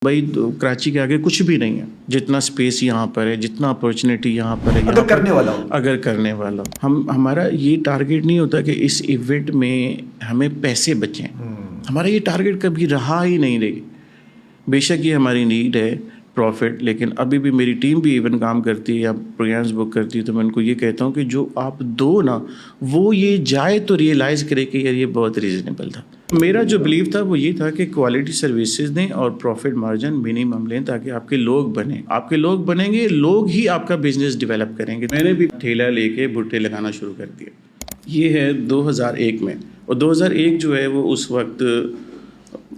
بھائی کراچی کے آگے کچھ بھی نہیں ہے، جتنا اسپیس یہاں پر ہے، جتنا اپورچونیٹی یہاں پر ہے، اگر کرنے والا ہو، اگر کرنے والا ہمارا یہ ٹارگیٹ نہیں ہوتا کہ اس ایونٹ میں ہمیں پیسے بچیں. ہمارا یہ ٹارگیٹ کبھی رہا ہی نہیں رہی. بے شک یہ ہماری نیڈ ہے پروفٹ، لیکن ابھی بھی میری ٹیم بھی ایون کام کرتی ہے یا پروگرامس بک کرتی ہے، تو میں ان کو یہ کہتا ہوں کہ جو آپ دو نا وہ یہ جائے تو ریئلائز کرے کہ یار یہ بہت ریزنیبل تھا. میرا جو بلیو تھا وہ یہ تھا کہ کوالٹی سروسز دیں اور پروفٹ مارجن منیمم لیں تاکہ آپ کے لوگ بنیں. آپ کے لوگ بنیں گے، لوگ ہی آپ کا بزنس ڈیولپ کریں گے. میں نے بھی ٹھیلا لے کے بھٹے لگانا شروع کر دیا. یہ ہے 2001 میں، اور 2001 جو ہے وہ اس وقت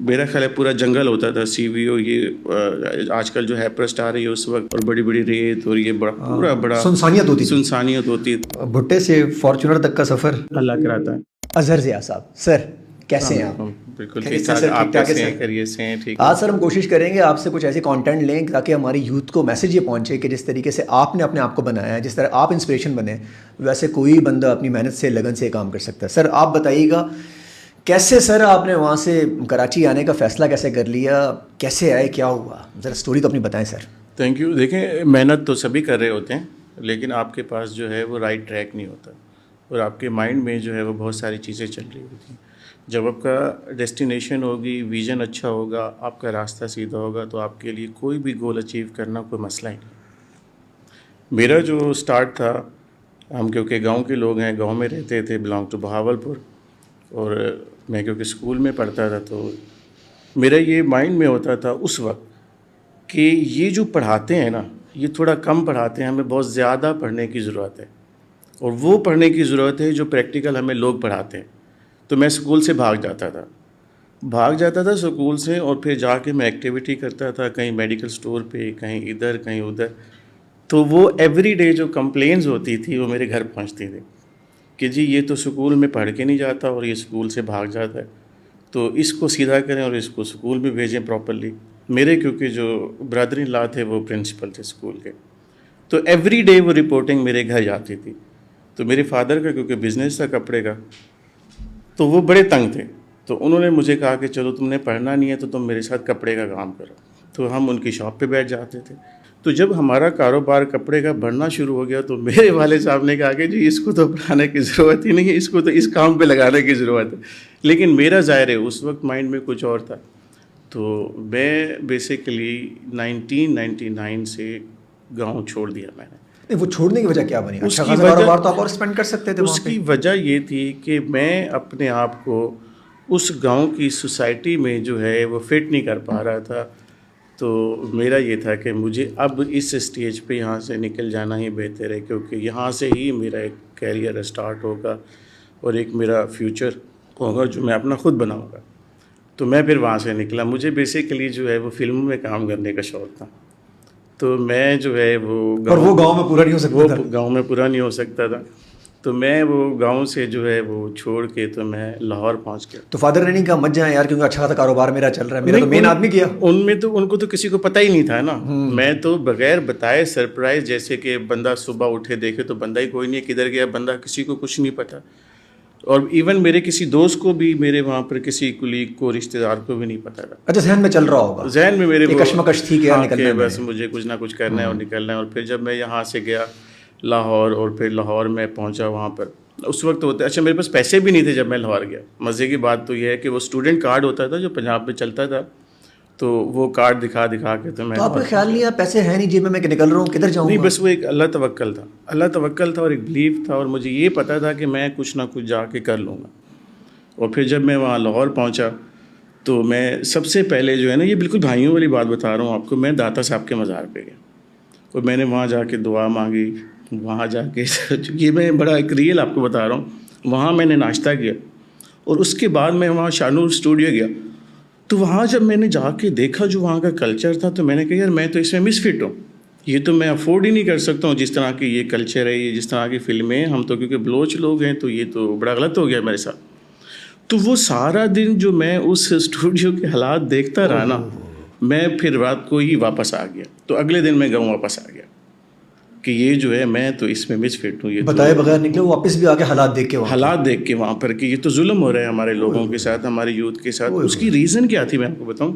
میرا خیال ہے پورا جنگل ہوتا تھا. سی وی او یہ آج کل جو ہیپر اسٹار ہے اس وقت، اور بڑی بڑی ریت اور یہ بڑا بڑا سنسانیت ہوتی. بھٹے سے فارچونر تک کا سفر اللہ کراتا ہے. اظہر ضیاء صاحب، سر کیسے ہیں آپ؟ بالکل ٹھیک ٹھاک. آپ کیسے ہیں؟ خیریت سے ہیں؟ ٹھیک. آج سر ہم کوشش کریں گے آپ سے کچھ ایسے کانٹینٹ لیں تاکہ ہماری یوتھ کو میسج یہ پہنچے کہ جس طریقے سے آپ نے اپنے آپ کو بنایا ہے، جس طرح آپ انسپریشن بنے، ویسے کوئی بندہ اپنی محنت سے لگن سے کام کر سکتا ہے. سر آپ بتائیے گا کیسے سر آپ نے وہاں سے کراچی آنے کا فیصلہ کیسے کر لیا، کیسے آئے، کیا ہوا، ذرا سٹوری تو اپنی بتائیں سر. Thank you. دیکھیں محنت تو سبھی کر رہے ہوتے ہیں، لیکن آپ کے پاس جو ہے وہ رائٹ ٹریک نہیں ہوتا، اور آپ کے مائنڈ میں جو ہے وہ بہت ساری چیزیں چل رہی ہوتی ہیں. جب آپ کا ڈیسٹینیشن ہوگی، ویژن اچھا ہوگا، آپ کا راستہ سیدھا ہوگا، تو آپ کے لیے کوئی بھی گول اچیو کرنا کوئی مسئلہ ہی نہیں. میرا جو سٹارٹ تھا، ہم کیونکہ گاؤں کے لوگ ہیں، گاؤں میں رہتے تھے، بلانگ ٹو بہاولپور، اور میں کیونکہ اسکول میں پڑھتا تھا تو میرا یہ مائنڈ میں ہوتا تھا اس وقت کہ یہ جو پڑھاتے ہیں نا یہ تھوڑا کم پڑھاتے ہیں، ہمیں بہت زیادہ پڑھنے کی ضرورت ہے، اور وہ پڑھنے کی ضرورت ہے جو پریکٹیکل ہمیں لوگ پڑھاتے ہیں. تو میں اسکول سے بھاگ جاتا تھا اسکول سے، اور پھر جا کے میں ایکٹیویٹی کرتا تھا، کہیں میڈیکل سٹور پہ، کہیں ادھر کہیں ادھر. تو وہ ایوری ڈے جو کمپلینز ہوتی تھی وہ میرے گھر پہنچتی تھی کہ جی یہ تو اسکول میں پڑھ کے نہیں جاتا اور یہ اسکول سے بھاگ جاتا ہے، تو اس کو سیدھا کریں اور اس کو اسکول میں بھیجیں پراپرلی. میرے کیونکہ جو برادر ان لا تھے وہ پرنسپل تھے اسکول کے، تو ایوری ڈے وہ رپورٹنگ میرے گھر جاتی تھی. تو میرے فادر کا کیونکہ بزنس تھا کپڑے کا، تو وہ بڑے تنگ تھے. تو انہوں نے مجھے کہا کہ چلو تم نے پڑھنا نہیں ہے تو تم میرے ساتھ کپڑے کا کام کرو. تو ہم ان کی شاپ پہ بیٹھ جاتے تھے. تو جب ہمارا کاروبار کپڑے کا بڑھنا شروع ہو گیا تو میرے والد صاحب نے کہا کہ جی اس کو تو پڑھانے کی ضرورت ہی نہیں ہے، اس کو تو اس کام پہ لگانے کی ضرورت ہے. لیکن میرا ظاہر ہے اس وقت مائنڈ میں کچھ اور تھا. تو میں بیسیکلی 1999 سے گاؤں چھوڑ دیا میں نے. وہ چھوڑنے کی وجہ کیا بنی؟ اچھا خاصا کاروبار تو آپ اور اسپینڈ کر سکتے تھے. اس کی وجہ یہ تھی کہ میں اپنے آپ کو اس گاؤں کی سوسائٹی میں جو ہے وہ فٹ نہیں کر پا رہا تھا. تو میرا یہ تھا کہ مجھے اب اس اسٹیج پہ یہاں سے نکل جانا ہی بہتر ہے، کیونکہ یہاں سے ہی میرا ایک کیریئر اسٹارٹ ہوگا اور ایک میرا فیوچر ہوگا جو میں اپنا خود بناؤں گا. تو میں پھر وہاں سے نکلا. مجھے بیسیکلی جو ہے وہ فلموں میں کام کرنے کا شوق تھا. تو میں جو ہے وہ گاؤں میں پورا نہیں ہو سکتا تھا. گاؤں میں پورا نہیں ہو سکتا تھا. تو میں وہ گاؤں سے جو ہے وہ چھوڑ کے تو میں لاہور پہنچ گیا. تو فادر نے نہیں کہا مت جائیں یار کیونکہ اچھا خاصا کاروبار میرا چل رہا ہے، میرا تو مین آدمی کیا. ان کو تو کسی کو پتہ ہی نہیں تھا نا. میں تو بغیر بتائے سرپرائز، جیسے کہ بندہ صبح اٹھے دیکھے تو بندہ ہی کوئی نہیں ہے، کدھر گیا بندہ، کسی کو کچھ نہیں پتہ. اور ایون میرے کسی دوست کو بھی، میرے وہاں پر کسی کلیگ کو، رشتہ دار کو بھی نہیں پتہ تھا. اچھا ذہن میں چل رہا ہوگا، ذہن میں میرے کشمکش تھی کہ نکلنا ہے، بس مجھے کچھ نہ کچھ کرنا ہے اور نکلنا ہے. اور پھر جب میں یہاں سے گیا لاہور، اور پھر لاہور میں پہنچا وہاں پر اس وقت ہوتا اچھا میرے پاس پیسے بھی نہیں تھے جب میں لاہور گیا. مزے کی بات تو یہ ہے کہ وہ اسٹوڈنٹ کارڈ ہوتا تھا جو پنجاب میں چلتا تھا، تو وہ کارڈ دکھا کے تو میں. تو آپ کو خیال نہیں ہے پیسے ہیں نہیں جیب میں نکل رہا ہوں کدھر جاؤں؟ نہیں، بس وہ ایک اللہ توکل تھا اور ایک بلیف تھا، اور مجھے یہ پتا تھا کہ میں کچھ نہ کچھ جا کے کر لوں گا. اور پھر جب میں وہاں لاہور پہنچا تو میں سب سے پہلے جو ہے نا، یہ بالکل بھائیوں والی بات بتا رہا ہوں آپ کو، میں داتا صاحب کے مزار پہ گیا اور میں نے وہاں جا کے دعا مانگی. وہاں جا کے یہ میں بڑا ایک ریئل آپ کو بتا رہا ہوں، وہاں میں نے ناشتہ کیا اور اس کے بعد میں وہاں شاہنور اسٹوڈیو گیا. تو وہاں جب میں نے جا کے دیکھا جو وہاں کا کلچر تھا، تو میں نے کہا یار میں تو اس میں مس فٹ ہوں، یہ تو میں افورڈ ہی نہیں کر سکتا ہوں. جس طرح کی یہ کلچر ہے، یہ جس طرح کی فلمیں، ہم تو کیونکہ بلوچ لوگ ہیں تو یہ تو بڑا غلط ہو گیا میرے ساتھ. تو وہ سارا دن جو میں اس اسٹوڈیو کے حالات دیکھتا رہا نا، میں پھر رات کو ہی واپس آ گیا. تو اگلے دن میں گاؤں واپس آ گیا. کہ یہ جو ہے میں تو اس میں مس فٹ ہوں. یہ بتائے بغیر نکلے وہ واپس بھی آ کے حالات دیکھ کے حالات دیکھ کے وہاں پر کہ یہ تو ظلم ہو رہا ہے ہمارے لوگوں کے ساتھ, ہمارے یوتھ کے ساتھ. اس کی ریزن کیا تھی میں آپ کو بتاؤں,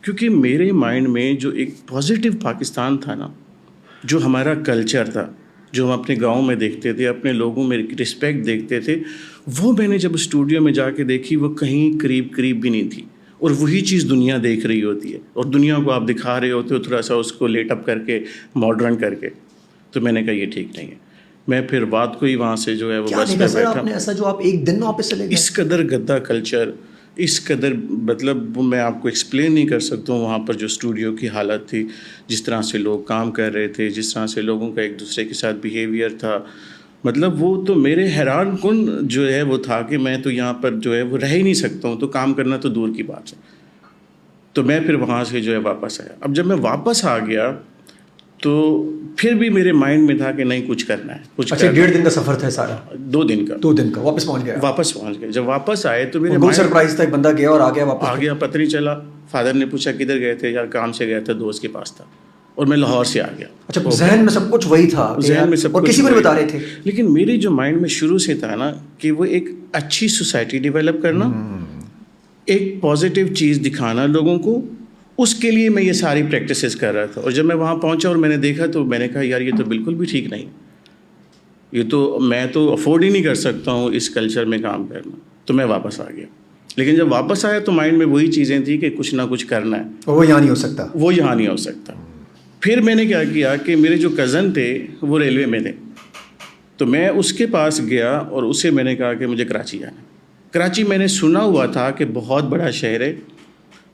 کیونکہ میرے مائنڈ میں جو ایک پازیٹیو پاکستان تھا نا, جو ہمارا کلچر تھا, جو ہم اپنے گاؤں میں دیکھتے تھے, اپنے لوگوں میں رسپیکٹ دیکھتے تھے, وہ میں نے جب اسٹوڈیو میں جا کے دیکھی وہ کہیں قریب بھی نہیں تھی. اور وہی چیز دنیا دیکھ رہی ہوتی ہے, اور دنیا کو آپ دکھا رہے ہوتے ہو تھوڑا سا اس کو لیٹ اپ کر کے, ماڈرن کر کے. تو میں نے کہا یہ ٹھیک نہیں ہے. میں پھر بات کو ہی وہاں سے جو ہے وہ بس میں بیٹھا. ایسا جو آپ ایک دن واپس چلے گئے, اس قدر گندا کلچر, اس قدر مطلب میں آپ کو ایکسپلین نہیں کر سکتا ہوں. وہاں پر جو اسٹوڈیو کی حالت تھی, جس طرح سے لوگ کام کر رہے تھے, جس طرح سے لوگوں کا ایک دوسرے کے ساتھ بیہیویئر تھا, مطلب وہ تو میرے حیران کن جو ہے وہ تھا کہ میں تو یہاں پر جو ہے وہ رہ ہی نہیں سکتا ہوں. تو کام کرنا تو دور کی بات ہے. تو میں پھر وہاں سے جو ہے واپس آیا. اب جب میں واپس آ گیا تو پھر بھی میرے مائنڈ میں تھا کہ نہیں کچھ کرنا ہے, کچھ. اچھا 1.5 دن کا سفر تھا سارا؟ 2 دن کا. 2 دن کا. واپس پہنچ گئے. جب واپس آئے تو میرے بہت سرپرائز تھا, ایک بندہ گیا اور آ گیا واپس. آ گیا, پتہ نہیں چلا. فادر نے پوچھا کدھر گئے تھے, یار کام سے گیا تھا, دوست کے پاس تھا, اور میں لاہور سے آ گیا. اچھا ذہن میں سب کچھ وہی تھا, ذہن میں سب اور کچھ کسی کو نہیں بتا رہے تھے. لیکن میری جو مائنڈ میں شروع سے تھا نا کہ وہ ایک اچھی سوسائٹی ڈیولپ کرنا, ایک پازیٹیو چیز دکھانا لوگوں کو, اس کے لیے میں یہ ساری پریکٹسز کر رہا تھا. اور جب میں وہاں پہنچا اور میں نے دیکھا تو میں نے کہا یار یہ تو بالکل بھی ٹھیک نہیں, یہ تو میں تو افورڈ ہی نہیں کر سکتا ہوں اس کلچر میں کام کرنا. تو میں واپس آ گیا. لیکن جب واپس آیا تو مائنڈ میں وہی چیزیں تھیں کہ کچھ نہ کچھ کرنا ہے, اور وہ یہاں نہیں ہو سکتا. پھر میں نے کیا کیا کہ میرے جو کزن تھے وہ ریلوے میں تھے, تو میں اس کے پاس گیا اور اسے میں نے کہا کہ مجھے کراچی جانا ہے. کراچی میں نے سنا ہوا تھا کہ بہت بڑا شہر ہے,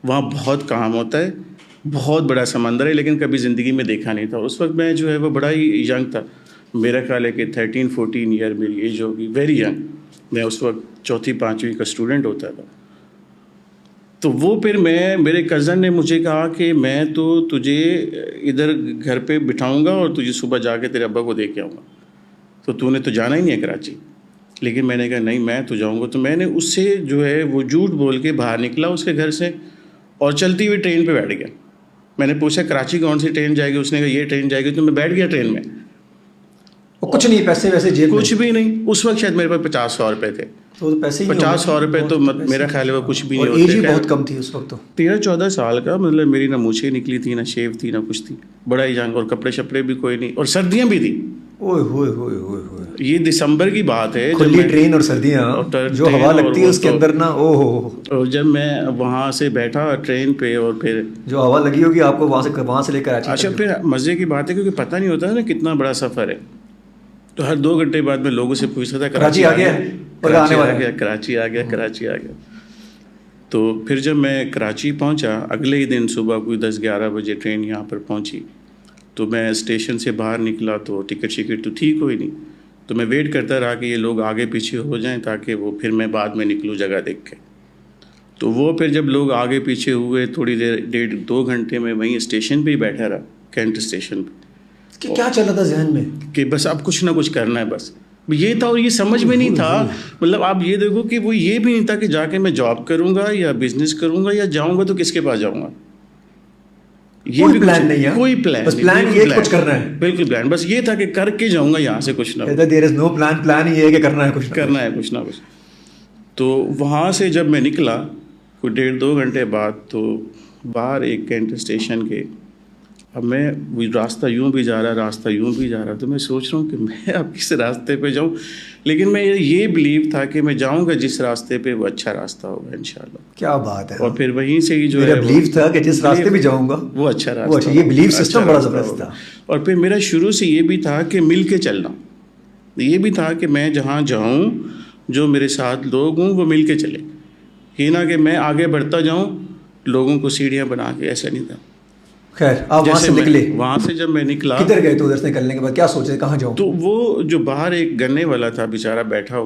وہاں بہت کام ہوتا ہے, بہت بڑا سمندر ہے, لیکن کبھی زندگی میں دیکھا نہیں تھا. اس وقت میں جو ہے وہ بڑا ہی ینگ تھا. میرا خیال ہے کہ 13-14 ایئر میری ایج ہوگی, ویری ینگ. میں اس وقت 4th-5ویں کا اسٹوڈنٹ ہوتا تھا. تو وہ پھر میرے کزن نے مجھے کہا کہ میں تو تجھے ادھر گھر پہ بٹھاؤں گا اور تجھے صبح جا کے تیرے ابا کو دے کے آؤں گا, تو نے تو جانا ہی نہیں ہے کراچی. لیکن میں نے کہا نہیں میں تو جاؤں گا. تو میں نے اس سے جو ہے وہ جھوٹ بول کے باہر نکلا اس کے گھر سے, اور چلتی ہوئی ٹرین پہ بیٹھ گیا. میں نے پوچھا کراچی کون سی ٹرین جائے گی, اس نے کہا یہ ٹرین جائے گی. تو میں بیٹھ گیا ٹرین میں. کچھ نہیں, پیسے ویسے جیب میں کچھ بھی نہیں. اس وقت شاید میرے پاس 50-100 روپے تھے. تو پیسے 50-100 روپے تو میرا خیال ہے وہ کچھ بھی نہیں ہوتے. ایج بھی بہت کم تھی اس وقت, تو 13-14 سال کا. مطلب میری نہ مونچھیں نکلی تھی, نہ شیو تھی, نہ کچھ تھی, بڑا ہی جنگ, اور کپڑے شپڑے بھی کوئی نہیں, اور سردیاں بھی تھیں. اوئے ہوئے ہوئے ہوئے ہوئے, یہ دسمبر کی بات ہے, کھلی ٹرین اور سردیاں, جو ہوا لگتی ہے اس کے اندر نا, او ہو. اور جب میں وہاں سے بیٹھا ٹرین پہ, اور پھر جو ہوا لگی ہوگی آپ کو وہاں سے لے کر. اچھا پھر مزے کی بات ہے کیونکہ پتہ نہیں ہوتا نا کتنا بڑا سفر ہے, تو ہر 2 گھنٹے بعد میں لوگوں سے پوچھتا تھا کراچی آ گیا, کراچی آ گیا. تو پھر جب میں کراچی پہنچا, اگلے ہی دن صبح کوئی 10-11 بجے ٹرین یہاں پر پہنچی. تو میں اسٹیشن سے باہر نکلا تو ٹکٹ تو ٹھیک ہوئی نہیں. تو میں ویٹ کرتا رہا کہ یہ لوگ آگے پیچھے ہو جائیں تاکہ وہ پھر میں بعد میں نکلوں جگہ دیکھ کے. تو وہ پھر جب لوگ آگے پیچھے ہوئے, تھوڑی دیر 1.5-2 گھنٹے میں وہیں اسٹیشن پہ ہی بیٹھا رہا, کینٹ اسٹیشن پہ. کیا چل رہا تھا ذہن میں کہ بس اب کچھ نہ کچھ کرنا ہے, بس یہ تھا. اور یہ سمجھ میں نہیں تھا, مطلب آپ یہ دیکھو کہ وہ یہ بھی نہیں تھا کہ جا کے میں جاب کروں گا یا بزنس کروں گا یا جاؤں گا تو کس کے پاس جاؤں گا. یہ بھی پلان نہیں ہے, کوئی پلان, بس پلان یہ کچھ کرنا ہے. بالکل پلان, بس یہ تھا کہ کر کے جاؤں گا یہاں سے کچھ نہ. دیر از نو پلان, پلان یہ ہے کہ کرنا ہے کچھ نہ کچھ. تو وہاں سے جب میں نکلا کوئی 1.5-2 گھنٹے بعد, تو باہر ایک کینٹ اسٹیشن کے, اب میں راستہ یوں بھی جا رہا, تو میں سوچ رہا ہوں کہ میں اب کس راستے پہ جاؤں. لیکن میں یہ بلیو تھا کہ میں جاؤں گا جس راستے پہ وہ اچھا راستہ ہوگا انشاءاللہ. کیا بات ہے. اور پھر وہیں سے ہی جو ہے میرا بلیو تھا کہ جس راستے پہ جاؤں گا وہ اچھا راستہ. یہ بلیو سسٹم بڑا زبردست تھا. اور پھر میرا شروع سے یہ بھی تھا کہ مل کے چلنا. یہ بھی تھا کہ میں جہاں جاؤں, جو میرے ساتھ لوگ ہوں وہ مل کے چلیں, یہ نہ کہ میں آگے بڑھتا جاؤں لوگوں کو سیڑھیاں بنا کے. ایسا نہیں تھا. خیر آپ وہاں سے نکلے, وہاں سے جب میں نکلا کدھر گئے؟ تو ادھر سے نکلنے کے بعد کیا سوچے, کہاں جاؤں؟ تو وہ جو باہر ایک گنے والا تھا بیچارہ بیٹھا ہوا,